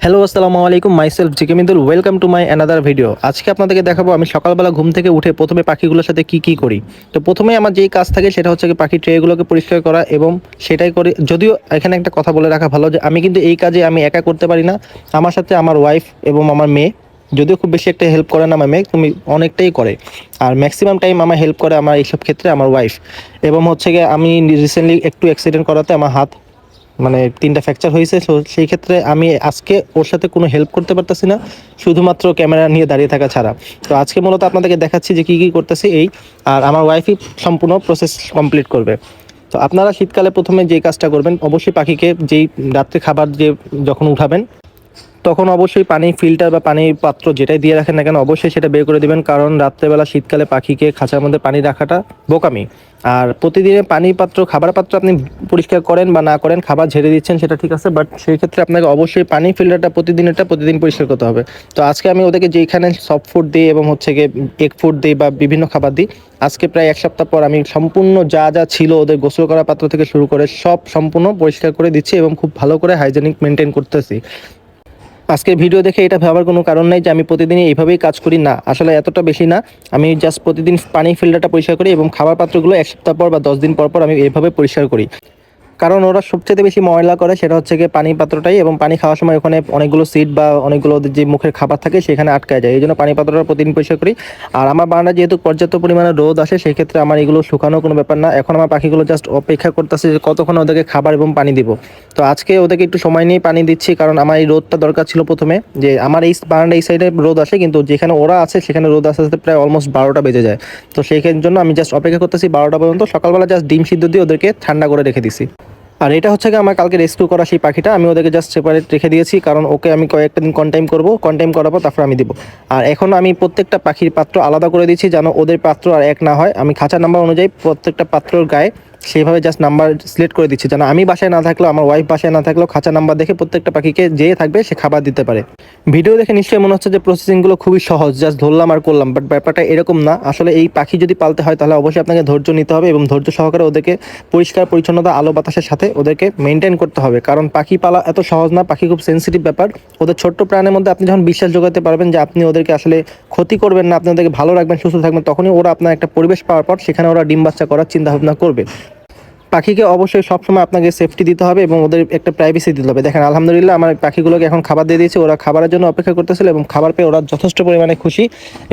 Hello, আসসালামু আলাইকুম। Myself GK Midul, welcome to my another video. আজকে আপনাদেরকে দেখাবো আমি সকালবেলা ঘুম থেকে উঠে প্রথমে পাখিগুলোর সাথে কি করি। তো প্রথমে আমার যেই কাজ থাকে সেটা হচ্ছে কি পাখির ট্রেগুলোকে পরিষ্কার করা, এবং সেটাই করি। যদিও এখানে একটা কথা বলে রাখা ভালো যে আমি কিন্তু এই কাজে আমি একা করতে পারি না, আমার সাথে আমার ওয়াইফ এবং আমার মেয়ে। যদিও খুব বেশি একটা হেল্প করে না আমার মেয়ে, তুমি অনেকটাই করে। আর ম্যাক্সিমাম টাইম আমার হেল্প করে আমার এইসব ক্ষেত্রে আমার ওয়াইফ। এবং হচ্ছে গিয়ে আমি রিসেন্টলি একটু অ্যাক্সিডেন্ট করাতে আমার হাত মানে 3টা ফ্র্যাকচার হয়েছে। সো সেই ক্ষেত্রে আমি আজকে ওর সাথে কোনো হেল্প করতে পারতেছি না, শুধুমাত্র ক্যামেরা নিয়ে দাঁড়িয়ে থাকা ছাড়া। তো আজকে মূলত আপনাদেরকে দেখাচ্ছি যে কী করতেছি এই, আর আমার ওয়াইফই সম্পূর্ণ প্রসেস কমপ্লিট করবে। তো আপনারা শীতকালে প্রথমে যেই কাজটা করবেন, অবশ্যই পাখিকে যেই রাত্রে খাবার যে যখন উঠাবেন তখন অবশ্যই পানি ফিল্টার বা পানির পাত্র যেটাই দিয়ে রাখেন না কেন, অবশ্যই সেটা বের করে দিবেন, কারণ রাত্রেবেলা শীতকালে পাখিকে খাঁচার মধ্যে পানি রাখাটা বোকামি। আর প্রতিদিনে পানির পাত্র খাবার পাত্র আপনি পরিষ্কার করেন বা না করেন, খাবার ঝেড়ে দিচ্ছেন সেটা ঠিক আছে, বাট সেই ক্ষেত্রে আপনাকে অবশ্যই পানি ফিল্টারটা প্রতিদিন পরিষ্কার করতে হবে। তো আজকে আমি ওদেরকে যেইখানে সফট ফুড দিই এবং হচ্ছে গিয়ে এগ ফুড দিই বা বিভিন্ন খাবার দিই, আজকে প্রায় 1 সপ্তাহ পর আমি সম্পূর্ণ যা যা ছিল ওদের গোসল করা পাত্র থেকে শুরু করে সব সম্পূর্ণ পরিষ্কার করে দিচ্ছি এবং খুব ভালো করে হাইজেনিক মেনটেন করতেছি। আজকের ভিডিও দেখে এটা ভাবার কোনো কারণ নেই যে আমি প্রতিদিনই এইভাবেই কাজ করি, না, আসলে এতটা বেশি না। আমি জাস্ট প্রতিদিন পানি ফিল্টারটা পরিষ্কার করি এবং খাবার পাত্রগুলো 1 সপ্তাহ পর বা 10 দিন পর পর আমি এইভাবে পরিষ্কার করি। কারণ ওরা সবচেয়ে বেশি ময়লা করে সেটা হচ্ছে গিয়ে পানি পাত্রটাই, এবং পানি খাওয়ার সময় ওখানে অনেকগুলো সিট বা অনেকগুলো ওদের যে মুখের খাবার থাকে সেখানে আটকায় যায়, এই জন্য পানি পাত্রটা প্রতিদিন পরিষ্কার করি। আর আমার বারান্দা যেহেতু পর্যাপ্ত পরিমাণে রোদ আসে, সেই ক্ষেত্রে আমার এগুলো শুকানো কোনো ব্যাপার না। এখন আমার পাখিগুলো জাস্ট অপেক্ষা করতেছে যে কতক্ষণ ওদেরকে খাবার এবং পানি দিব। তো আজকে ওদেরকে একটু সময় নিয়ে পানি দিচ্ছি, কারণ আমার এই রোদটা দরকার ছিল প্রথমে। যে আমার এই বারান্দা এই সাইডে রোদ আসে, কিন্তু যেখানে ওরা আছে সেখানে রোদ আসতে আসতে প্রায় অলমোস্ট 12টা বেজে যায়। তো সেই জন্য আমি জাস্ট অপেক্ষা করতেছি 12টা পর্যন্ত। সকালবেলা জাস্ট ডিম সিদ্ধ দিয়ে ওদেরকে ঠান্ডা করে রেখে দিছি। আর এটা হচ্ছে গিয়ে আমার কালকে রেস্কিউ করা সেই পাখিটা, আমি ওদেরকে জাস্ট সেপারেট রেখে দিয়েছি, কারণ ওকে আমি কয়েকটা দিন কন্টাইম করবো, কন্টাইম করার পর তারপর আমি দিব। আর এখন আমি প্রত্যেকটা পাখির পাত্র আলাদা করে দিচ্ছি, যেন ওদের পাত্র আর এক না হয়। আমি খাঁচা নাম্বার অনুযায়ী প্রত্যেকটা পাত্রর গায়ে সেইভাবে জাস্ট নাম্বার সিলেক্ট করে দিচ্ছি, যেন আমি বাসায় না থাকলেও, আমার ওয়াইফ বাসায় না থাকলেও খাঁচা নাম্বার দেখে প্রত্যেকটা পাখিকে যে থাকবে সে খাবার দিতে পারে। ভিডিও দেখে নিশ্চয়ই মনে হচ্ছে যে প্রসেসিংগুলো খুবই সহজ, জাস্ট ধরলাম আর করলাম, বাট ব্যাপারটা এরকম না। আসলে এই পাখি যদি পালতে হয় তাহলে অবশ্যই আপনাকে ধৈর্য নিতে হবে এবং ধৈর্য সহকারে ওদেরকে পরিষ্কার পরিচ্ছন্নতা আলো বাতাসের সাথে ওদেরকে মেনটেন করতে হবে, কারণ পাখি পালা এত সহজ না। পাখি খুব সেন্সিটিভ ব্যাপার। ওদের ছোট্ট প্রাণের মধ্যে আপনি যখন বিশ্বাস জোগাতে পারবেন যে আপনি ওদেরকে আসলে ক্ষতি করবেন না, আপনি ওদেরকে ভালো রাখবেন, সুস্থ থাকবেন, তখনই ওরা আপনার একটা পরিবেশ পাওয়ার পর সেখানে ওরা ডিম বাচ্চা করার চিন্তা ভাবনা করবে। পাখিকে অবশ্যই সবসময় আপনাকে সেফটি দিতে হবে এবং ওদের একটা প্রাইভেসি দিতে হবে। দেখেন আলহামদুলিল্লাহ আমার পাখিগুলোকে এখন খাবার দিয়ে দিয়েছে, ওরা খাবারের জন্য অপেক্ষা করতেছিল এবং খাবার পেয়ে ওরা যথেষ্ট পরিমাণে খুশি।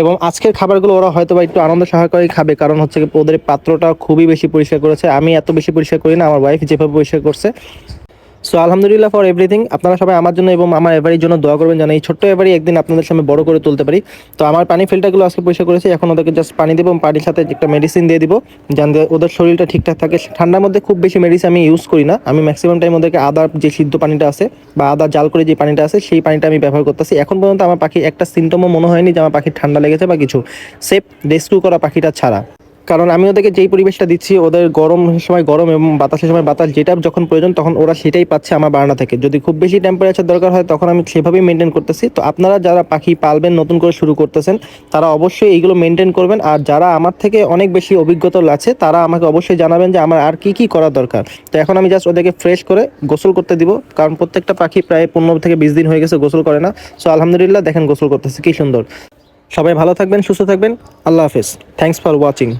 এবং আজকের খাবারগুলো ওরা হয়তো বা একটু আনন্দ সহকারেই খাবে, কারণ হচ্ছে ওদের পাত্রটা খুবই বেশি পরিষ্কার করেছে। আমি এত বেশি পরিষ্কার করি না, আমার ওয়াইফ যেভাবে পরিষ্কার করছে। সো আলহামদুলিল্লাহ ফর এভরিথিং। আপনারা সবাই আমার জন্য এবং আমার এভারির জন্য দোয়া করবেন, যেন এই ছোট্ট এভারি একদিন আপনাদের সামনে বড় করে তুলতে পারি। তো আমার পানি ফিল্টারগুলো আজকে পরিষ্কার করেছি, এখন ওদেরকে জাস্ট পানি দেবো এবং পানির সাথে একটা মেডিসিন দিয়ে দিব, যেন ওদের শরীরটা ঠিকঠাক থাকে। ঠান্ডার মধ্যে খুব বেশি মেডিসিন আমি ইউজ করি না, আমি ম্যাক্সিমাম টাইম ওদেরকে আদার যে সিদ্ধ পানিটা আছে বা আদা জাল করে যে পানিটা আছে সেই পানিটা আমি ব্যবহার করতেছি। এখন পর্যন্ত আমার পাখি একটা সিমটমও মনে হয়নি যে আমার পাখির ঠান্ডা লেগেছে বা কিছু, সেফ রেস্কিউ করা পাখিটা ছাড়া। কারণ আমি ওদেরকে যেই পরিবেশটা দিচ্ছি, ওদের গরম সময় গরম এবং বাতাসের সময় বাতাস, যেটা যখন প্রয়োজন তখন ওরা সেটাই পাচ্ছে আমার বারান্দা থেকে। যদি খুব বেশি টেম্পারেচার দরকার হয় তখন আমি সেভাবেই মেনটেন করতেছি। তো আপনারা যারা পাখি পালবেন, নতুন করে শুরু করতেছেন, তারা অবশ্যই এইগুলো মেনটেন করবেন। আর যারা আমার থেকে অনেক বেশি অভিজ্ঞতা আছে তারা আমাকে অবশ্যই জানাবেন যে আমার আর কি করা দরকার। তো এখন আমি জাস্ট ওদেরকে ফ্রেশ করে গোসল করতে দিব, কারণ প্রত্যেকটা পাখি প্রায় 15 থেকে 20 দিন হয়ে গেছে গোসল করে না। সো আলহামদুলিল্লাহ দেখেন গোসল করতেছে কি সুন্দর। সবাই ভালো থাকবেন, সুস্থ থাকবেন। আল্লাহ হাফেজ। Thanks for watching.